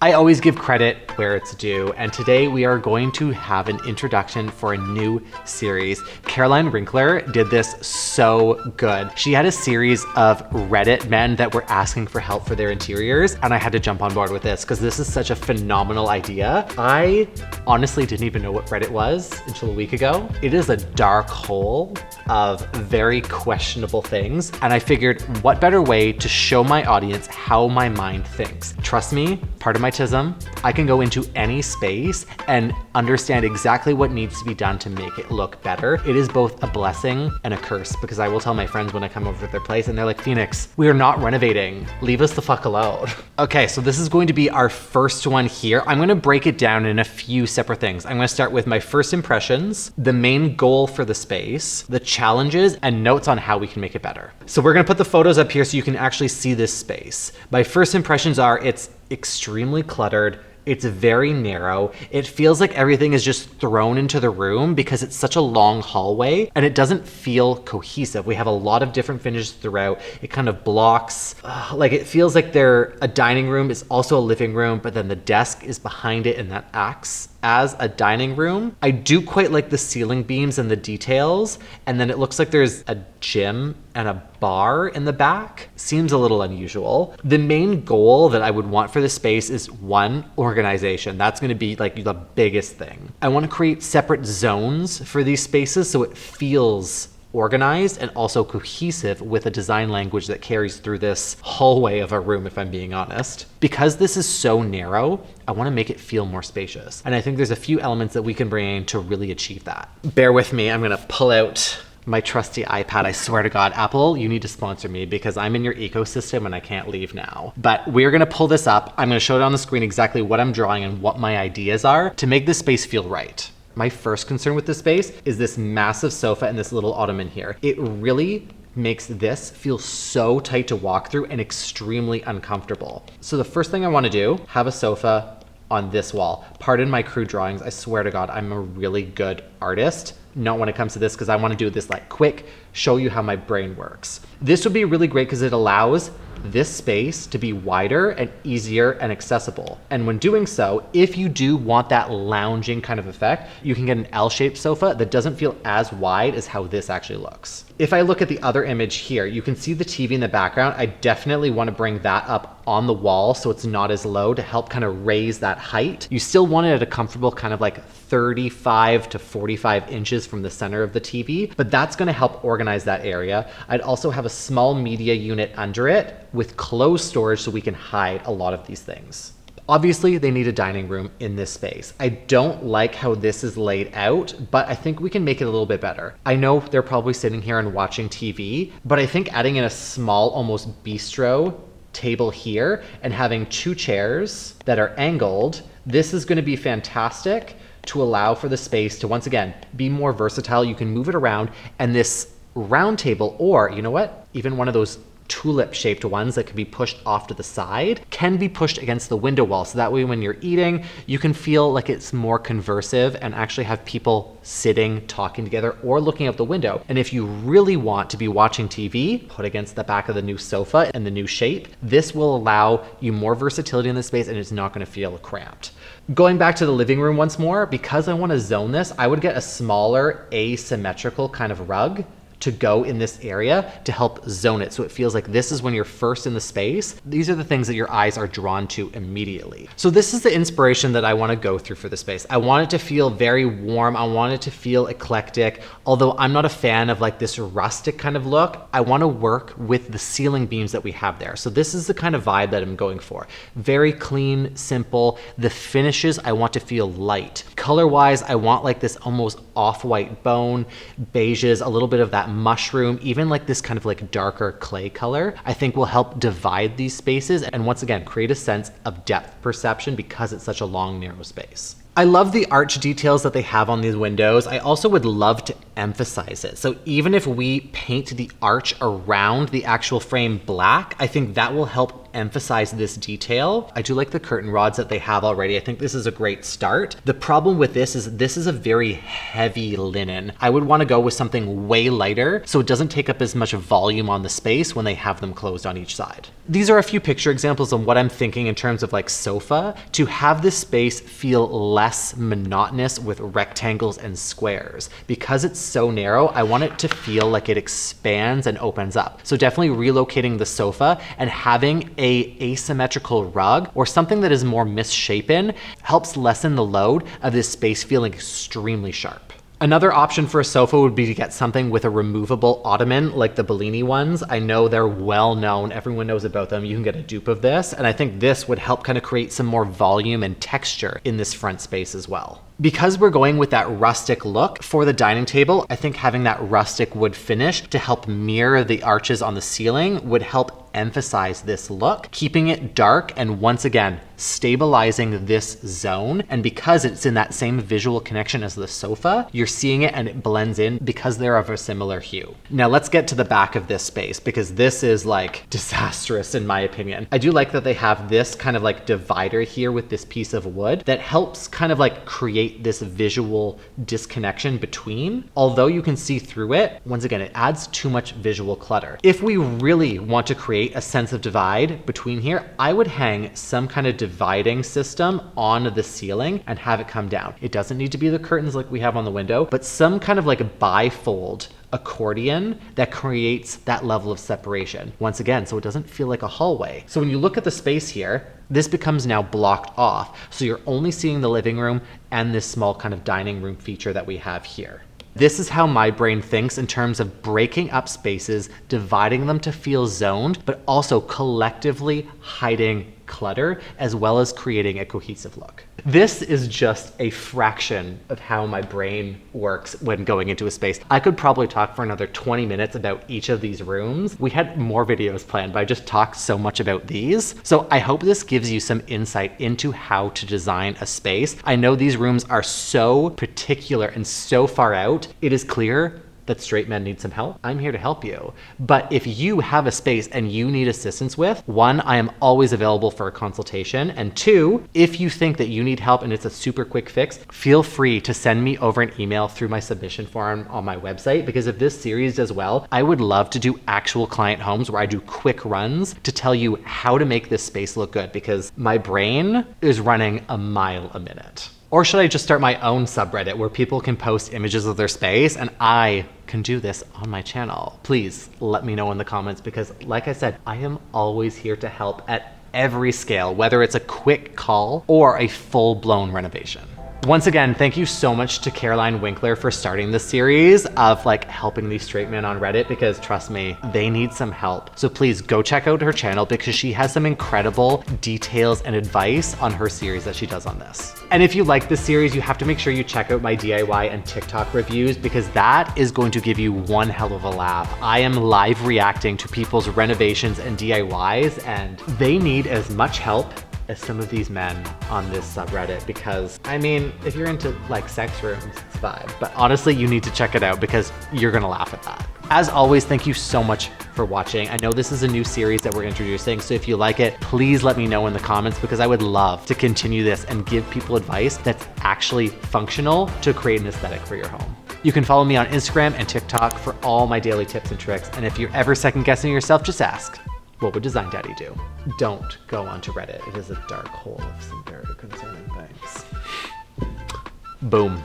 I always give credit where it's due, and today we are going to have an introduction for a new series. Caroline Winkler did this so good. She had a series of Reddit men that were asking for help for their interiors, and I had to jump on board with this because this is such a phenomenal idea. I honestly didn't even know what Reddit was until a week ago. It is a dark hole of very questionable things, and I figured what better way to show my audience how my mind thinks. Trust me, part of my tism, I can go into any space and understand exactly what needs to be done to make it look better. It is both a blessing and a curse because I will tell my friends when I come over to their place and they're like, Phoenix, we are not renovating. Leave us the fuck alone. Okay, so this is going to be our first one here. I'm gonna break it down in a few separate things. I'm gonna start with my first impressions, the main goal for the space, the challenges, and notes on how we can make it better. So we're gonna put the photos up here so you can actually see this space. My first impressions are it's extremely cluttered. It's very narrow. It feels like everything is just thrown into the room because it's such a long hallway and it doesn't feel cohesive. We have a lot of different finishes throughout. It kind of blocks, like it feels like a dining room is also a living room, but then the desk is behind it and that acts as a dining room. I do quite like the ceiling beams and the details. And then it looks like there's a gym and a bar in the back. Seems a little unusual. The main goal that I would want for this space is one, organization. That's gonna be like the biggest thing. I wanna create separate zones for these spaces so it feels organized and also cohesive with a design language that carries through this hallway of a room, if I'm being honest. Because this is so narrow, I want to make it feel more spacious. And I think there's a few elements that we can bring in to really achieve that. Bear with me, I'm going to pull out my trusty iPad. I swear to God, Apple, you need to sponsor me because I'm in your ecosystem and I can't leave now. But we're gonna pull this up. I'm gonna show it on the screen exactly what I'm drawing and what my ideas are to make this space feel right. My first concern with this space is this massive sofa and this little ottoman here. It really makes this feel so tight to walk through and extremely uncomfortable. So the first thing I want to do, have a sofa on this wall. Pardon my crude drawings. I swear to God, I'm a really good artist. Not when it comes to this because I want to do this like quick, show you how my brain works. This would be really great because it allows this space to be wider and easier and accessible. And when doing so, if you do want that lounging kind of effect, you can get an L-shaped sofa that doesn't feel as wide as how this actually looks. If I look at the other image here, you can see the TV in the background. I definitely want to bring that up on the wall so it's not as low to help kind of raise that height. You still want it at a comfortable kind of like 35 to 45 inches from the center of the TV, but that's going to help organize that area. I'd also have a small media unit under it with closed storage so we can hide a lot of these things. Obviously, they need a dining room in this space. I don't like how this is laid out, but I think we can make it a little bit better. I know they're probably sitting here and watching TV, but I think adding in a small, almost bistro table here and having two chairs that are angled, this is going to be fantastic to allow for the space to, once again, be more versatile. You can move it around, and this round table, or you know what, even one of those tulip shaped ones that can be pushed off to the side can be pushed against the window wall. So that way when you're eating, you can feel like it's more conversive and actually have people sitting, talking together or looking out the window. And if you really want to be watching TV, put against the back of the new sofa and the new shape, this will allow you more versatility in the space and it's not going to feel cramped. Going back to the living room once more, because I want to zone this, I would get a smaller asymmetrical kind of rug to go in this area to help zone it. So it feels like this is when you're first in the space. These are the things that your eyes are drawn to immediately. So this is the inspiration that I want to go through for the space. I want it to feel very warm. I want it to feel eclectic. Although I'm not a fan of like this rustic kind of look, I want to work with the ceiling beams that we have there. So this is the kind of vibe that I'm going for. Very clean, simple. The finishes I want to feel light. Color-wise, I want like this almost off-white bone, beiges, a little bit of that mushroom, even like this kind of like darker clay color, I think will help divide these spaces and once again, create a sense of depth perception because it's such a long, narrow space. I love the arch details that they have on these windows. I also would love to emphasize it. So even if we paint the arch around the actual frame black, I think that will help emphasize this detail. I do like the curtain rods that they have already. I think this is a great start. The problem with this is a very heavy linen. I would want to go with something way lighter so it doesn't take up as much volume on the space when they have them closed on each side. These are a few picture examples of what I'm thinking in terms of like sofa to have this space feel less monotonous with rectangles and squares. Because it's so narrow, I want it to feel like it expands and opens up. So definitely relocating the sofa and having a asymmetrical rug or something that is more misshapen helps lessen the load of this space feeling extremely sharp. Another option for a sofa would be to get something with a removable ottoman like the Bellini ones. I know they're well known, everyone knows about them. You can get a dupe of this, and I think this would help kind of create some more volume and texture in this front space as well. Because we're going with that rustic look for the dining table, I think having that rustic wood finish to help mirror the arches on the ceiling would help emphasize this look, keeping it dark and once again, stabilizing this zone. And because it's in that same visual connection as the sofa, you're seeing it and it blends in because they're of a similar hue. Now let's get to the back of this space because this is like disastrous in my opinion. I do like that they have this kind of like divider here with this piece of wood that helps kind of like create this visual disconnection between. Although you can see through it, once again, it adds too much visual clutter. If we really want to create a sense of divide between here, I would hang some kind of dividing system on the ceiling and have it come down. It doesn't need to be the curtains like we have on the window, but some kind of like a bifold accordion that creates that level of separation. Once again, so it doesn't feel like a hallway. So when you look at the space here, this becomes now blocked off. So you're only seeing the living room and this small kind of dining room feature that we have here. This is how my brain thinks in terms of breaking up spaces, dividing them to feel zoned, but also collectively hiding clutter, as well as creating a cohesive look. This is just a fraction of how my brain works when going into a space. I could probably talk for another 20 minutes about each of these rooms. We had more videos planned, but I just talked so much about these. So I hope this gives you some insight into how to design a space. I know these rooms are so particular and so far out. It is clear that straight men need some help. I'm here to help you. But if you have a space and you need assistance with, one, I am always available for a consultation. And two, if you think that you need help and it's a super quick fix, feel free to send me over an email through my submission form on my website, because if this series does well, I would love to do actual client homes where I do quick runs to tell you how to make this space look good, because my brain is running a mile a minute. Or should I just start my own subreddit where people can post images of their space and I can do this on my channel? Please let me know in the comments, because like I said, I am always here to help at every scale, whether it's a quick call or a full-blown renovation. Once again, thank you so much to Caroline Winkler for starting this series of like helping these straight men on Reddit, because trust me, they need some help. So please go check out her channel because she has some incredible details and advice on her series that she does on this. And if you like this series, you have to make sure you check out my DIY and TikTok reviews, because that is going to give you one hell of a laugh. I am live reacting to people's renovations and DIYs, and they need as much help as some of these men on this subreddit, because I mean, if you're into like sex rooms, it's fine, but honestly, you need to check it out because you're gonna laugh at that. As always, thank you so much for watching. I know this is a new series that we're introducing, so if you like it, please let me know in the comments, because I would love to continue this and give people advice that's actually functional to create an aesthetic for your home. You can follow me on Instagram and TikTok for all my daily tips and tricks, and if you're ever second guessing yourself, just ask, what would Design Daddy do? Don't go onto Reddit. It is a dark hole of some very concerning things. Boom.